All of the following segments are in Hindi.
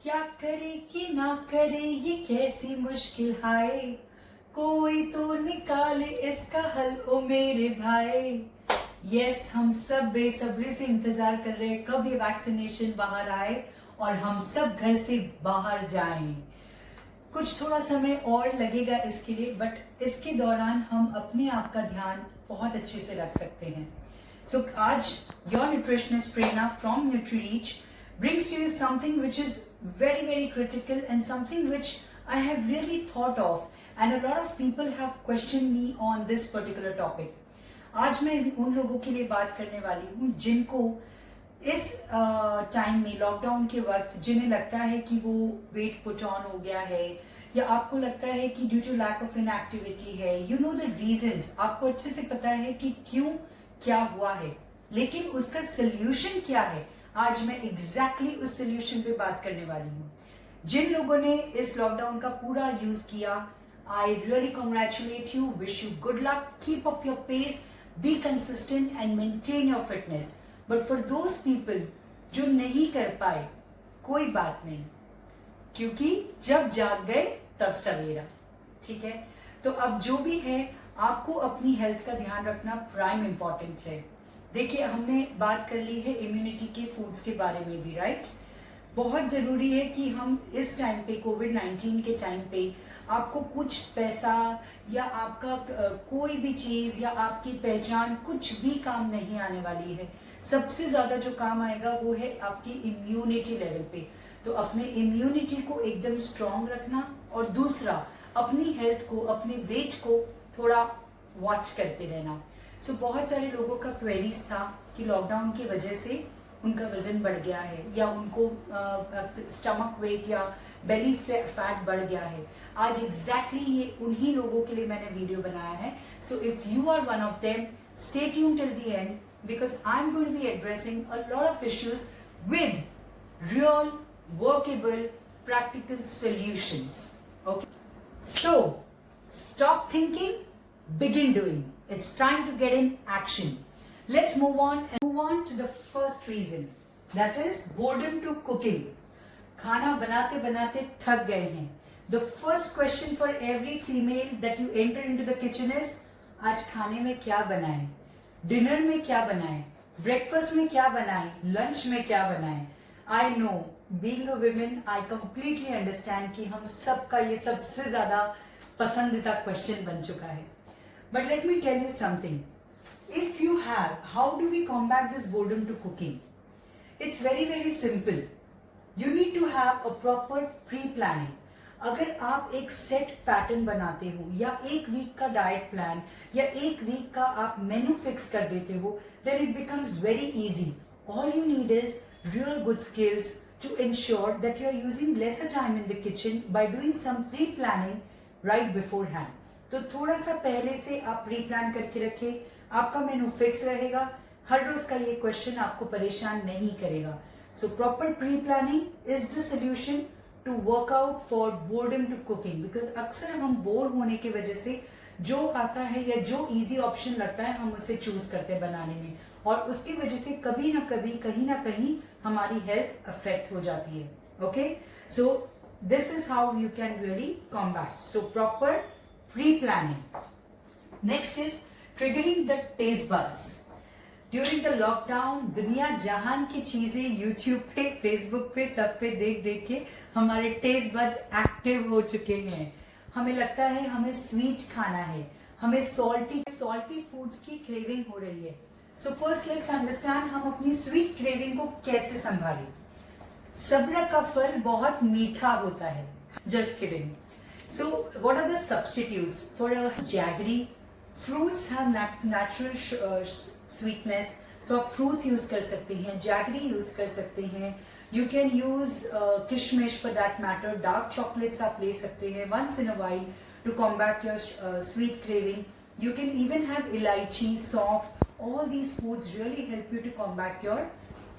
क्या करे कि ना करे ये कैसी मुश्किल हाय, कोई तो निकाले इसका हल ओ मेरे भाई। यस, हम सब बेसब्री से इंतजार कर रहे हैं कब ये वैक्सीनेशन बाहर आए और हम सब घर से बाहर जाएं। कुछ थोड़ा समय और लगेगा इसके लिए, बट इसके दौरान हम अपने आप का ध्यान बहुत अच्छे से रख सकते हैं। So आज your nutritionist Prerna from NutriReach brings to you something which is very critical and something which I have really thought of, and a lot of people have questioned me on this particular topic. आज मैं उन लोगों के लिए बात करने वाली हूँ जिनको इस टाइम में, लॉकडाउन के वक्त, जिन्हें लगता है कि वो वेट पुट ऑन हो गया है, या आपको लगता है कि due to lack of inactivity है। यू नो द रीजंस, आपको अच्छे से पता है कि क्यों क्या हुआ है, लेकिन उसका सोल्यूशन क्या है। आज मैं एग्जैक्टली उस सोल्यूशन पे बात करने वाली हूँ। जिन लोगों ने इस लॉकडाउन का पूरा यूज किया, I really congratulate you, wish you good luck, keep up your pace, be consistent and maintain your fitness. But for those people जो नहीं कर पाए, कोई बात नहीं, क्योंकि जब जाग गए तब सवेरा। ठीक है, तो अब जो भी है, आपको अपनी हेल्थ का ध्यान रखना प्राइम इंपॉर्टेंट है। देखिए, हमने बात कर ली है इम्यूनिटी के फूड्स के बारे में भी, राइट। बहुत जरूरी है कि हम इस टाइम पे, कोविड-19 के टाइम पे, आपको कुछ पैसा या आपका कोई भी चीज या आपकी पहचान कुछ भी काम नहीं आने वाली है। सबसे ज्यादा जो काम आएगा वो है आपकी इम्यूनिटी लेवल पे। तो अपने इम्यूनिटी को एकदम स्ट्रांग रखना, और दूसरा अपनी हेल्थ को, अपने वेट को थोड़ा वॉच करते रहना। सो बहुत सारे लोगों का क्वेरीज था कि लॉकडाउन की वजह से उनका वजन बढ़ गया है, या उनको स्टमक वेट या बेली फैट बढ़ गया है। आज एग्जैक्टली ये उन्हीं लोगों के लिए मैंने वीडियो बनाया है। So if you are one of them, stay tuned till the end, because I'm going to be addressing a lot of issues with real, workable, practical solutions. Okay? So, stop thinking, begin doing. It's time to get in action. Let's move on to the first reason. That is boredom to cooking. खाना बनाते बनाते थक गए हैं. The first question for every female that you enter into the kitchen is, आज खाने में क्या बनाएं? डिनर में क्या बनाएं, ब्रेकफास्ट में क्या बनाएं, लंच में क्या बनाएं। I know, being a women, I completely understand कि हम सबका ये सबसे ज्यादा पसंदीदा क्वेश्चन बन चुका है। But let me tell you something, if you have, how do we combat this boredom to cooking? It's very simple. You need to have a proper pre planning. अगर आप एक सेट पैटर्न बनाते हो, या एक वीक का डाइट प्लान, या एक वीक का आप मेनू फिक्स कर देते हो, then it becomes very easy. All you need is real good skills to ensure that you are using lesser time in the kitchen by doing some pre planning right beforehand. तो थोड़ा सा पहले से आप प्री प्लान करके रखें, आपका मेनू फिक्स रहेगा, हर रोज का ये क्वेश्चन आपको परेशान नहीं करेगा। So proper pre planning is the solution to work out for boredom to cooking. Because अक्सर हम बोर होने की वजह से जो आता है या जो इजी ऑप्शन लगता है, हम उसे चूज करते हैं बनाने में, और उसकी वजह से कभी ना कभी, कहीं ना कहीं हमारी हेल्थ अफेक्ट हो जाती है। Okay, so this is how you can really combat. So proper pre planning. Next is triggering the taste buds. During the lockdown दुनिया जहान की चीजें यूट्यूब पे, फेसबुक पे, सब पे देख देख के हमारे टेस्ट बड्स एक्टिव हो चुके हैं। हमें लगता है हमें स्वीट खाना है, हमें सॉल्टी फूड्स की क्रेविंग हो रही है। सो फर्स्ट लेट्स अंडरस्टैंड, हम अपनी स्वीट क्रेविंग को कैसे संभालें। सब्र का फल बहुत मीठा होता है। Just kidding. So what are the substitutes for a jaggery? Fruits have natural sweetness, so आप फ्रूट्स यूज कर सकते हैं, जैगरी यूज कर सकते हैं, यू कैन यूज किशमिश for that matter, dark chocolates आप ले सकते हैं once in a while to combat your sweet craving. You can even have इलायची, सौंफ, all these foods really help you to combat your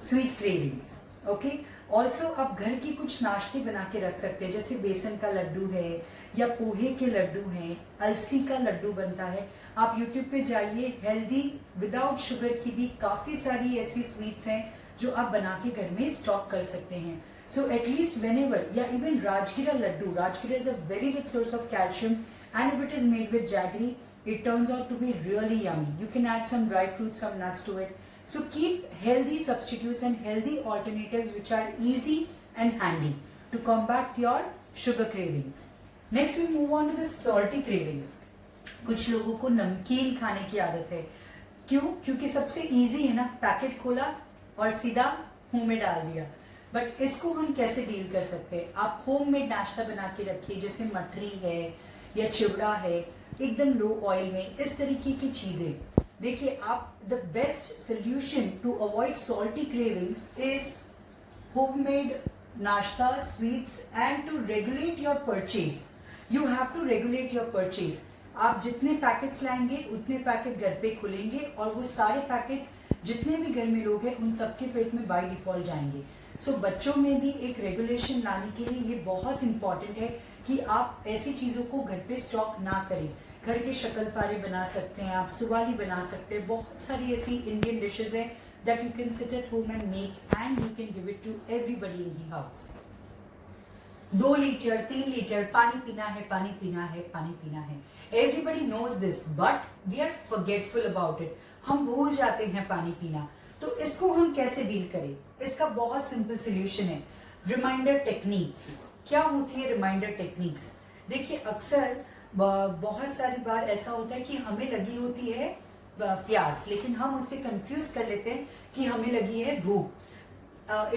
sweet cravings. Okay, also आप घर की कुछ नाश्ते बना के रख सकते हैं, जैसे बेसन का लड्डू है, या पोहे के लड्डू हैं, अलसी का लड्डू बनता है। आप YouTube पे जाइए, हेल्दी विदाउट शुगर की भी काफी सारी ऐसी स्वीट्स हैं जो आप बना के घर में स्टॉक कर सकते हैं। So at least whenever, yeah, even Rajgira laddu, Rajgira is a very good source of calcium, and if it is made with jaggery, it turns out to be really yummy. You can add some dry fruits, some nuts to it. So keep healthy substitutes and healthy alternatives which are easy and handy to combat your sugar cravings. Next we move on to the salty cravings. कुछ लोगों को नमकीन खाने की आदत है. क्यों? क्योंकि सबसे इजी है ना, पैकेट खोला और सीधा मुंह में डाल दिया. बट इसको हम कैसे डील कर सकते हैं? आप होममेड नाश्ता बना के रखिए, जैसे मठरी है या चिवड़ा है, एकदम लो ऑयल में, इस तरीके की चीजें. देखिए आप, the best solution to avoid salty cravings is homemade nashta, sweets, and to regulate your purchase. You have to regulate your purchase. आप जितने पैकेट्स लाएंगे उतने पैकेट घर पे खुलेंगे, और वो सारे पैकेट्स जितने भी घर में लोग हैं उन सबके पेट में बाय डिफॉल्ट जाएंगे. सो बच्चों में भी एक रेगुलेशन लाने के लिए ये बहुत इंपॉर्टेंट है कि आप ऐसी चीजों को घर पे स्टॉक ना करें. घर के शक्करपारे बना सकते हैं, आप सुवाली बना सकते हैं. बहुत सारी ऐसी इंडियन डिशेज हैं that you can sit at home and make, and you can give it to everybody in the house. 2 litre 3 litre पानी पीना है, पानी पीना है, पानी पीना है. Everybody knows this, but we are forgetful about it. हम भूल जाते हैं पानी पीना. तो इसको हम कैसे डील करें? इसका बहुत सिंपल सोल्यूशन है, रिमाइंडर टेक्निक्स. क्या होती है रिमाइंडर टेक्निक्स? देखिए अक्सर बहुत सारी बार ऐसा होता है कि हमें लगी होती है प्यास, लेकिन हम उससे कंफ्यूज कर लेते हैं कि हमें लगी है भूख.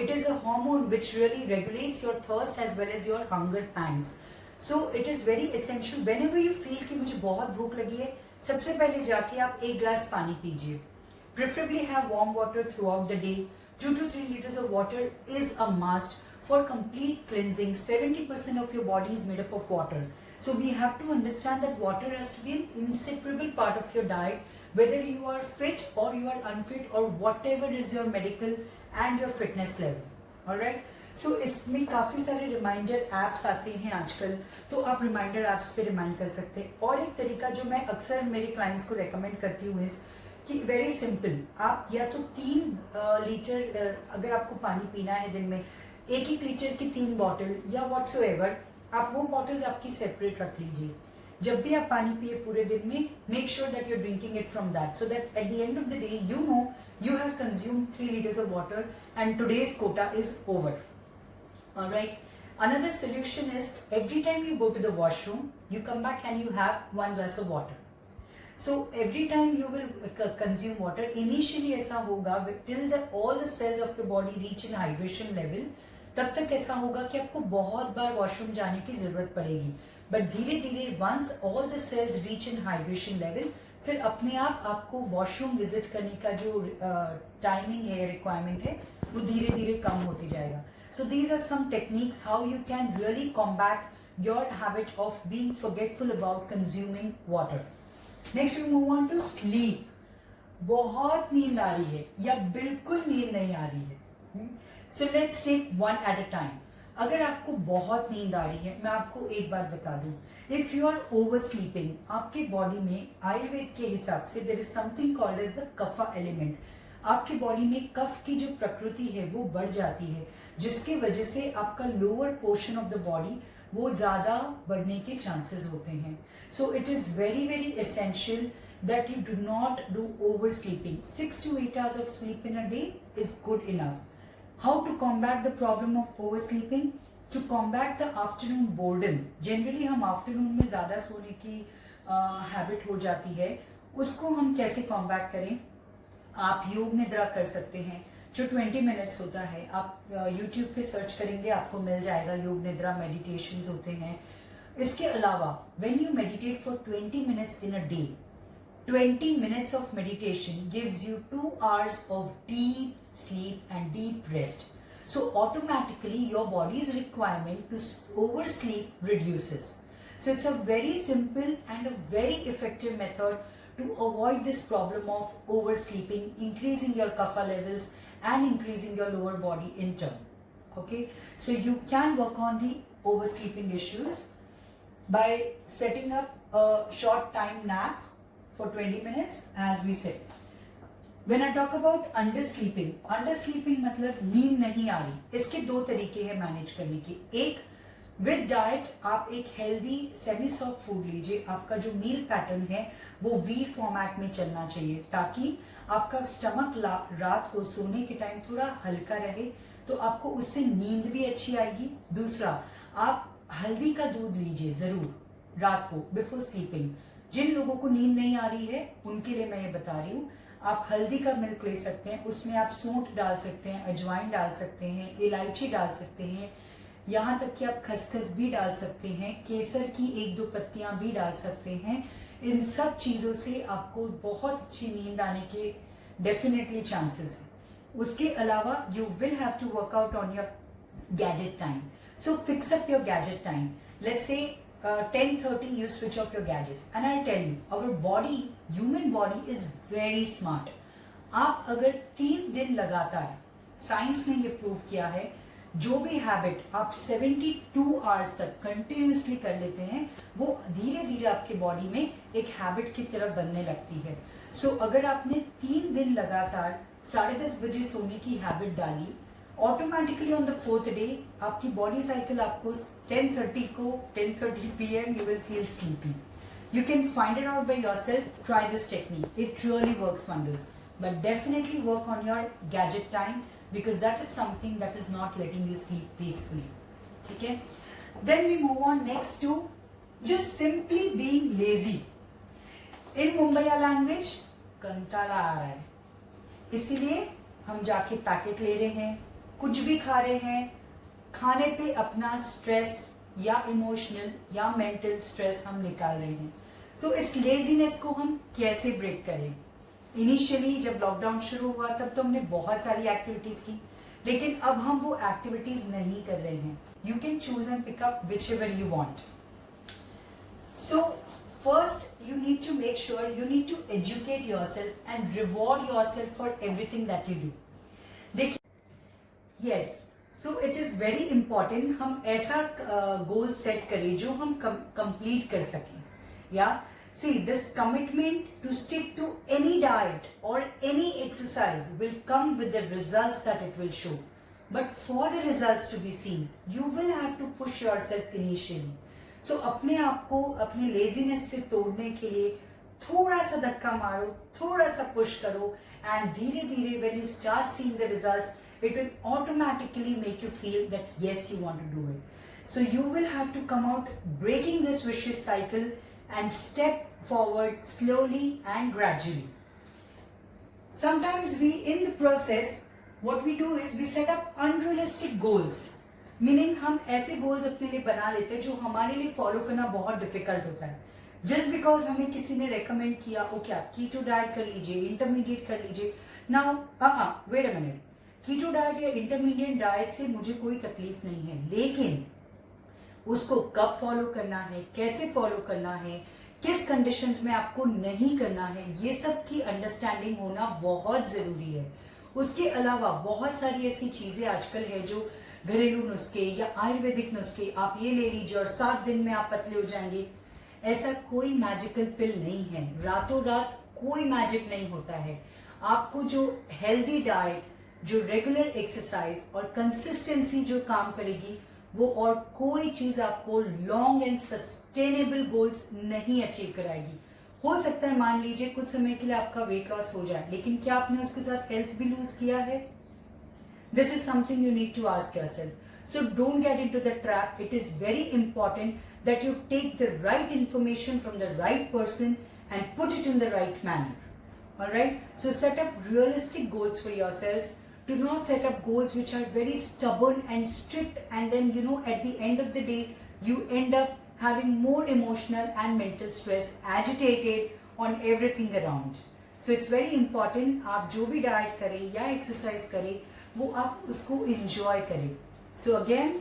It is a hormone which really regulates your thirst as well as your hunger pangs. So it is very essential whenever you feel कि मुझे बहुत भूख लगी है, सबसे पहले जाके आप 1 glass पानी पीजिए. Preferably have warm water throughout the day. 2 to 3 liters of water is a must for complete cleansing. 70% of your body is made up of water. So we have to understand that water has to be an inseparable part of your diet, whether you are fit or you are unfit or whatever is your medical and your fitness level. Alright? So इसमें काफी सारे रिमाइंडर एप्स आते हैं आजकल, तो आप रिमाइंडर एप्स पे रिमाइंड कर सकते हैं. और एक तरीका जो मैं अक्सर मेरे क्लाइंट्स को रेकमेंड करती हूँ कि वेरी सिंपल, आप या तो 3 लीटर, अगर आपको पानी पीना है दिन में, 1 लीटर की 3 बॉटल या व्हाटसोएवर, आप वो बॉटल्स आपकी सेपरेट रख लीजिए. जब भी आप पानी पिए पूरे दिन में, make sure that you are drinking it from that, so that at the end of the day you know you have consumed 3 liters of water and today's quota is over. Alright. Another solution is every time you go to the washroom, you come back and you have 1 glass of water. So every time you will consume water, initially ऐसा होगा till all the cells of your body reach in hydration level, तब तक ऐसा होगा कि आपको बहुत बार वॉशरूम जाने की जरूरत पड़ेगी. बट धीरे धीरे once all the cells reach in hydration level, फिर अपने आप आपको वॉशरूम विजिट करने का जो टाइमिंग है, रिक्वायरमेंट है, वो धीरे धीरे कम होती जाएगा. So these are some techniques how you can really combat your habit of being forgetful about consuming water. Next we move on to sleep. बहुत नींद आ रही है या बिल्कुल नींद नहीं आ रही है, so let's take one at a time. अगर आपको बहुत नींद आ रही है, मैं आपको एक बात बता दूं, if you are over sleeping, आपकी बॉडी में आयुर्वेद के हिसाब से there is something called as the kapha element. आपकी बॉडी में कफ की जो प्रकृति है वो बढ़ जाती है, जिसकी वजह से आपका lower portion of the body वो ज्यादा बढ़ने के चांसेस होते हैं. So it is very very essential that you do not do over sleeping. 6 to 8 hours of sleep in a day is good enough. How to combat the problem of oversleeping? To combat the afternoon boredom. Generally हम आफ्टरनून में ज़्यादा सोने की हैबिट हो जाती है, उसको हम कैसे combat करें? आप योग निद्रा कर सकते हैं जो 20 मिनट्स होता है. आप YouTube पे सर्च करेंगे आपको मिल जाएगा, योग निद्रा मेडिटेशंस होते हैं. इसके अलावा when you meditate for 20 minutes in a day, 20 minutes of meditation gives you 2 hours of deep sleep and deep rest. So automatically your body's requirement to oversleep reduces. So it's a very simple and a very effective method to avoid this problem of oversleeping, increasing your kapha levels and increasing your lower body in turn. Okay, so you can work on the oversleeping issues by setting up a short time nap for 20 minutes, as we said. When I talk about under sleeping मतलब नींद नहीं आ रही, इसके दो तरीके हैं मैनेज करने के। एक, विद डाइट आप एक हेल्दी सेमी सॉफ्ट फूड लीजिए, आपका जो मील पैटर्न है वो वी फॉर्मेट में चलना चाहिए, ताकि आपका स्टमक रात को सोने के टाइम थोड़ा हल्का रहे, तो आपको उससे नींद भी अच्छी आएगी। दूसरा, आप हल्दी का दूध लीजिए जरूर रात को बिफोर स्लीपिंग। जिन लोगों को नींद नहीं आ रही है उनके लिए मैं ये बता रही हूँ, आप हल्दी का मिल्क ले सकते हैं, उसमें आप सौंठ डाल सकते हैं, अजवाइन डाल सकते हैं, इलायची डाल सकते हैं, यहाँ तक कि आप खसखस भी डाल सकते हैं, केसर की एक दो पत्तियां भी डाल सकते हैं। इन सब चीजों से आपको बहुत अच्छी नींद आने के डेफिनेटली चांसेस है। उसके अलावा you will have to work out on your gadget time, so fix up your gadget time. Let's say 10:30 you switch off your gadgets, and I'll tell you, our body, human body is very smart. आप अगर 3 दिन लगातार, साइंस ने ये प्रूव किया है, जो भी हैबिट आप 72 आवर्स तक कंटिन्यूसली कर लेते हैं, वो धीरे धीरे आपके बॉडी में एक हैबिट की तरह बनने लगती है। सो अगर आपने 3 दिन लगातार 10:30 बजे सोने की हैबिट डाली, automatically on the 4th day आपकी बॉडी साइकिल आपको 10:30 PM you will feel sleepy. You can find it out by yourself. Try this technique. It really works wonders. But definitely work on your gadget time, because that is something that is not letting you sleep peacefully. ठीक है? Then we move on next to just simply being lazy. In Mumbaiya language, कंटाला आ रहा है, इसीलिए हम जाके पैकेट ले रहे हैं, कुछ भी खा रहे हैं, खाने पे अपना स्ट्रेस या इमोशनल या मेंटल स्ट्रेस हम निकाल रहे हैं। तो इस लेजीनेस को हम कैसे ब्रेक करें? इनिशियली जब लॉकडाउन शुरू हुआ तब तो हमने बहुत सारी एक्टिविटीज की, लेकिन अब हम वो एक्टिविटीज नहीं कर रहे हैं। You can choose and pick up whichever you want. So first you need to make sure you need to educate yourself and reward yourself for everything that you do. देखिए, yes, so it is very important हम ऐसा गोल सेट करें जो हम कंप्लीट कर सकें। या see, this commitment to stick to any diet or any exercise will come with the results that it will show, but for the results to be seen you will have to push yourself initially. So अपने आप को अपने लेजीनेस से तोड़ने के लिए थोड़ा सा धक्का मारो, थोड़ा सा पुश करो, and धीरे धीरे when you start seeing the results it will automatically make you feel that yes, you want to do it. So you will have to come out breaking this vicious cycle and step forward slowly and gradually. Sometimes we, in the process, what we do is we set up unrealistic goals. Meaning हम ऐसे गोल्स अपने लिए बना लेते हैं जो हमारे लिए फॉलो करना बहुत डिफिकल्ट होता है, जस्ट बिकॉज हमें किसी ने रेकमेंड किया, ओके आप कीटो डाइट कर लीजिए, इंटरमीडिएट कर लीजिए। Now wait a minute, keto diet या इंटरमीडिएट डाइट से मुझे कोई तकलीफ नहीं है, लेकिन उसको कब फॉलो करना है, कैसे फॉलो करना है, किस कंडीशंस में आपको नहीं करना है, ये सब की अंडरस्टैंडिंग होना बहुत जरूरी है। उसके अलावा बहुत सारी ऐसी चीजें आजकल है जो घरेलू नुस्खे या आयुर्वेदिक नुस्खे, आप ये ले लीजिए और 7 दिन में आप पतले हो जाएंगे। ऐसा कोई मैजिकल पिल नहीं है, रातों रात कोई मैजिक नहीं होता है। आपको जो हेल्दी डाइट, जो रेगुलर एक्सरसाइज और कंसिस्टेंसी जो काम करेगी, वो और कोई चीज आपको लॉन्ग एंड सस्टेनेबल गोल्स नहीं अचीव कराएगी। हो सकता है मान लीजिए कुछ समय के लिए आपका वेट लॉस हो जाए, लेकिन क्या आपने उसके साथ हेल्थ भी लूज किया है? This is something you need to ask yourself. So don't get into the trap. It is very important that you take the right information from the right person and put it in the right manner. Alright? So set up realistic goals for yourselves. Do not set up goals which are very stubborn and strict, and then at the end of the day you end up having more emotional and mental stress, agitated on everything around. So it's very important आप जो भी डाइट करें या एक्सरसाइज करें वो आप उसको enjoy करें. So again,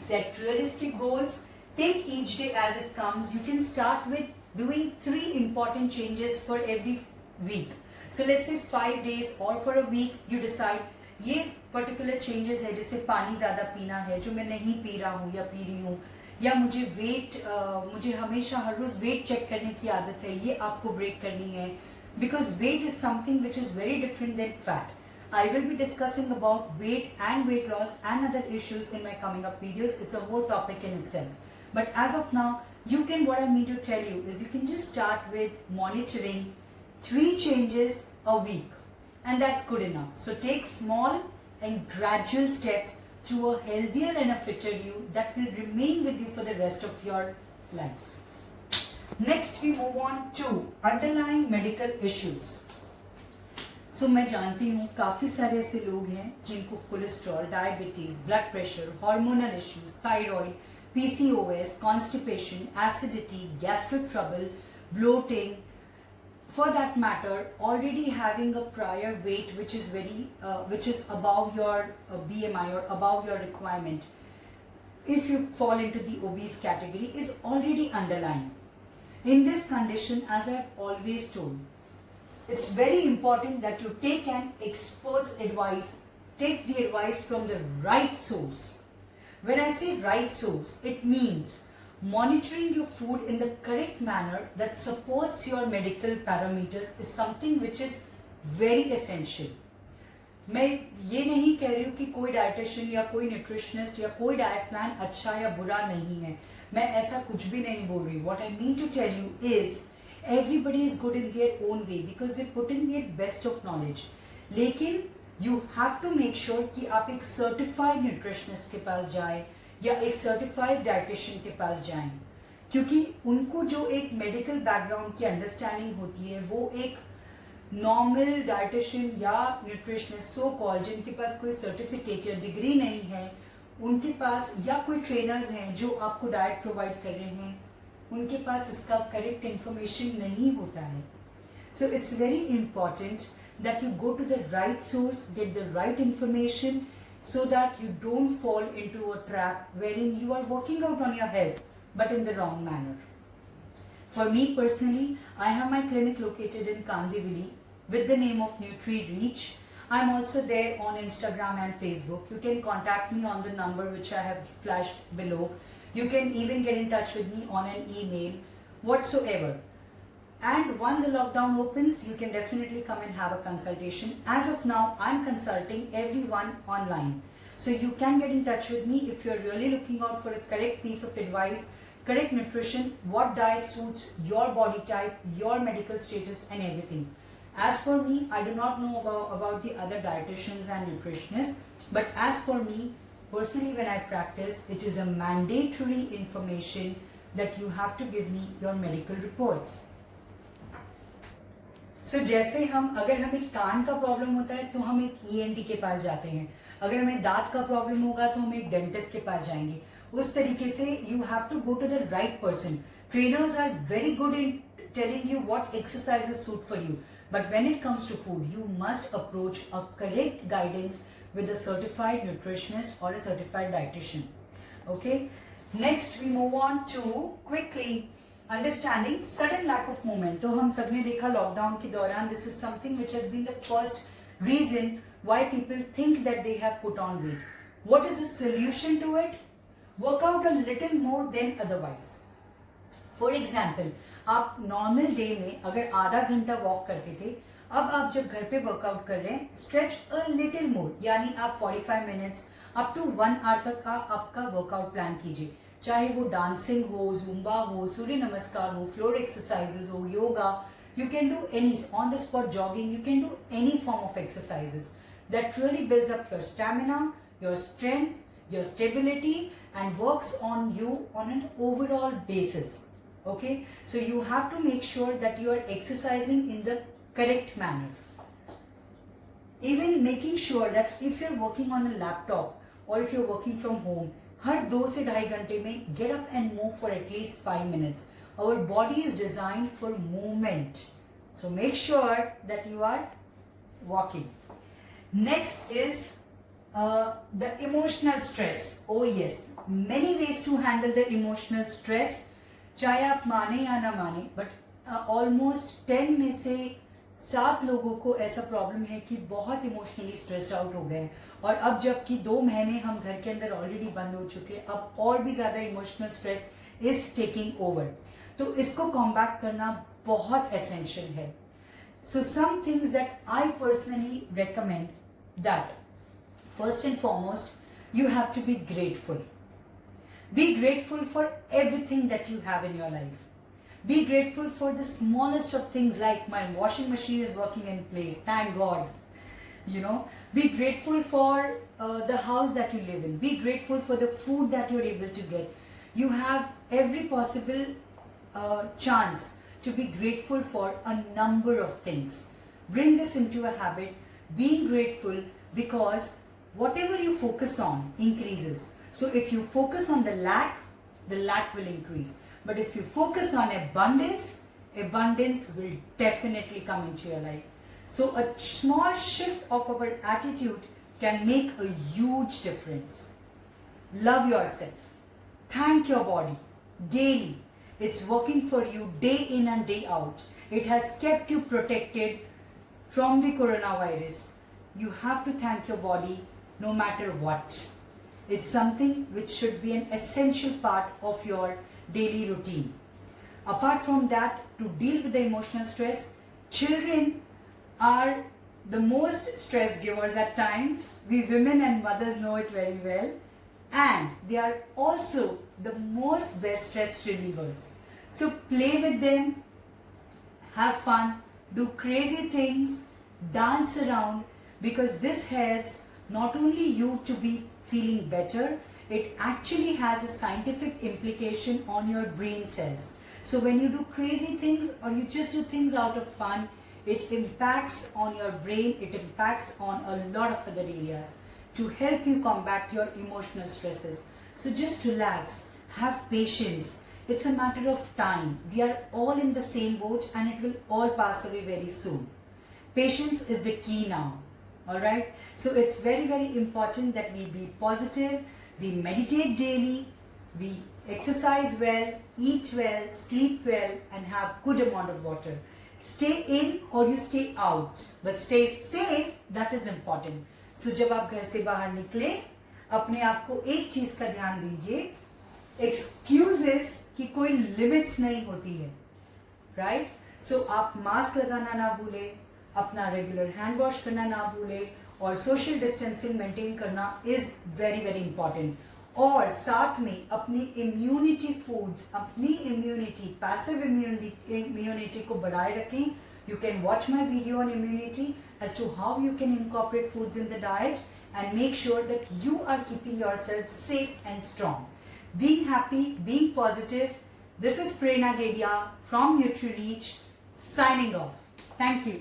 set realistic goals. Take each day as it comes. You can start with doing 3 important changes for every week. So let's say 5 days or for a week you decide ये particular changes है, जैसे पानी ज़्यादा पीना है जो मैं नहीं पी रहा हूँ या पी रही हूँ, या मुझे हमेशा हर रोज़ वेट चेक करने की आदत है, ये आपको ब्रेक करनी है। because weight is something which is very different than fat. I will be discussing about weight and weight loss and other issues in my coming up videos. It's a whole topic in itself. But as of now, what I mean to tell you is you can just start with monitoring 3 changes a week, and that's good enough. So take small and gradual steps to a healthier and a fitter you that will remain with you for the rest of your life. Next we move on to underlying medical issues. So मैं जानती हूँ काफी सारे ऐसे लोग हैं जिनको cholesterol, diabetes, blood pressure, hormonal issues, thyroid, PCOS, constipation, acidity, gastric trouble, bloating, for that matter, already having a prior weight which is above your BMI or above your requirement, if you fall into the obese category, is already underlying. In this condition, as I have always told, it's very important that you take an expert's advice, take the advice from the right source. When I say right source, it means monitoring your food in the correct manner that supports your medical parameters is something which is very essential. मैं ये नहीं कह रही हूँ कि कोई डाइटिशियन या कोई न्यूट्रिशनिस्ट या कोई डाइट प्लान अच्छा या बुरा नहीं है, मैं ऐसा कुछ भी नहीं बोल रही. What I mean to tell you is everybody is good in their own way because they put in their best of knowledge. लेकिन you have to make sure कि आप एक सर्टिफाइड न्यूट्रिशनिस्ट के पास जाए या एक सर्टिफाइड डाइटिशियन के पास जाएं, क्योंकि उनको जो एक मेडिकल बैकग्राउंड की अंडरस्टैंडिंग होती है वो एक नॉर्मल डाइटिशियन या न्यूट्रिशनिस्ट सो कॉल्ड जिनके पास कोई सर्टिफिकेट या डिग्री नहीं है, उनके पास या कोई ट्रेनर्स हैं जो आपको डाइट प्रोवाइड कर रहे हैं, उनके पास इसका करेक्ट इंफॉर्मेशन नहीं होता है. So it's very important that you go to the right source, get the right information so that you don't fall into a trap wherein you are working out on your health but in the wrong manner. For me personally, I have my clinic located in Kandivali with the name of NutriReach. I'm also there on Instagram and Facebook. You can contact me on the number which I have flashed below. You can even get in touch with me on an email, whatsoever. And once the lockdown opens, you can definitely come and have a consultation. As of now, I'm consulting everyone online. So you can get in touch with me if you're really looking out for a correct piece of advice, correct nutrition, what diet suits your body type, your medical status and everything. As for me, I do not know about the other dietitians and nutritionists, but as for me, personally when I practice, it is a mandatory information that you have to give me your medical reports. So, जैसे अगर हमें कान का प्रॉब्लम होता है तो हम एक ENT के पास जाते हैं, अगर हमें दांत का प्रॉब्लम होगा तो हम एक डेंटिस्ट के पास जाएंगे. उस तरीके से you have to go to the right person. Trainers are very good in telling you what exercises suit for you, but when it comes to food, you must approach a correct guidance with a certified nutritionist or a certified dietitian. Okay. Next, we move on to quickly understanding sudden lack of movement. तो हम सबने देखा लॉकडाउन के दौरान this is something which has been the first reason why people think that they have put on weight. What is the solution to it? Work out a little more than otherwise. For example, आप नॉर्मल डे में अगर आधा घंटा वॉक करते थे, अब आप जब घर पे वर्कआउट कर रहे हैं, स्ट्रेच अ लिटिल मोर, यानी आप 45 मिनट्स अप टू 1 आवर तक का आपका वर्कआउट प्लान कीजिए. चाहे वो डांसिंग हो, जुम्बा हो, सूर्य नमस्कार हो, फ्लोर एक्सरसाइजेस हो, yoga, you can do any on the spot jogging, you can do any form of exercises that really builds up your stamina, your strength, your stability and works on you on an overall basis. Okay, so you have to make sure that you are exercising in the correct manner. Even making sure that if you're working on a laptop or if you're working from home, हर 2 से 2.5 घंटे में get up and move for at least 5 minutes. Our body is designed for movement. So make sure that you are walking. Next is the emotional stress. Oh yes, many ways to handle the emotional stress. चाहे आप माने या ना माने, but almost 10 में से 7 लोगों को ऐसा प्रॉब्लम है कि बहुत इमोशनली स्ट्रेस्ड आउट हो गए हैं. और अब जबकि 2 महीने हम घर के अंदर ऑलरेडी बंद हो चुके हैं, अब और भी ज्यादा emotional stress is taking over. तो इसको कॉम्बैट करना बहुत एसेंशियल है. So some things that I personally recommend, that first and foremost, you have to be grateful. Be grateful for everything that you have in your life. Be grateful for the smallest of things, like my washing machine is working in place, thank God. You know, be grateful for the house that you live in. Be grateful for the food that you're able to get. You have every possible chance to be grateful for a number of things. Bring this into a habit, being grateful, because whatever you focus on increases. So if you focus on the lack will increase. But if you focus on abundance, abundance will definitely come into your life. So a small shift of our attitude can make a huge difference. Love yourself. Thank your body daily. It's working for you day in and day out. It has kept you protected from the coronavirus. You have to thank your body no matter what. It's something which should be an essential part of your daily routine. Apart from that, to deal with the emotional stress, children are the most stress givers at times. We women and mothers know it very well. And they are also the most best stress relievers. So play with them, have fun, do crazy things, dance around, because this helps not only you to be feeling better, it actually has a scientific implication on your brain cells. So when you do crazy things or you just do things out of fun, it impacts on your brain, it impacts on a lot of other areas to help you combat your emotional stresses. So just relax, have patience. It's a matter of time. We are all in the same boat and it will all pass away very soon. Patience is the key now. Alright? So it's very, very important that we be positive, we meditate daily, we exercise well, eat well, sleep well, and have good amount of water. Stay in or you stay out, but stay safe, that is important. So जब आप घर से बाहर निकले, अपने आप को एक चीज का ध्यान दीजिए, excuses की कोई limits नहीं होती है, right? So आप मास्क लगाना ना भूले, अपना रेगुलर हैंड वॉश करना ना भूले, और सोशल डिस्टेंसिंग मेंटेन करना इज वेरी वेरी इंपॉर्टेंट. और साथ में अपनी इम्यूनिटी फूड्स, अपनी इम्यूनिटी, पैसिव इम्यूनिटी को बढ़ाए रखें. You can watch my video on immunity as to how you can incorporate foods in the diet and make sure that you are keeping yourself safe and strong. Being happy, being positive. This is Prerna Gedia from NutriReach signing off. Thank you.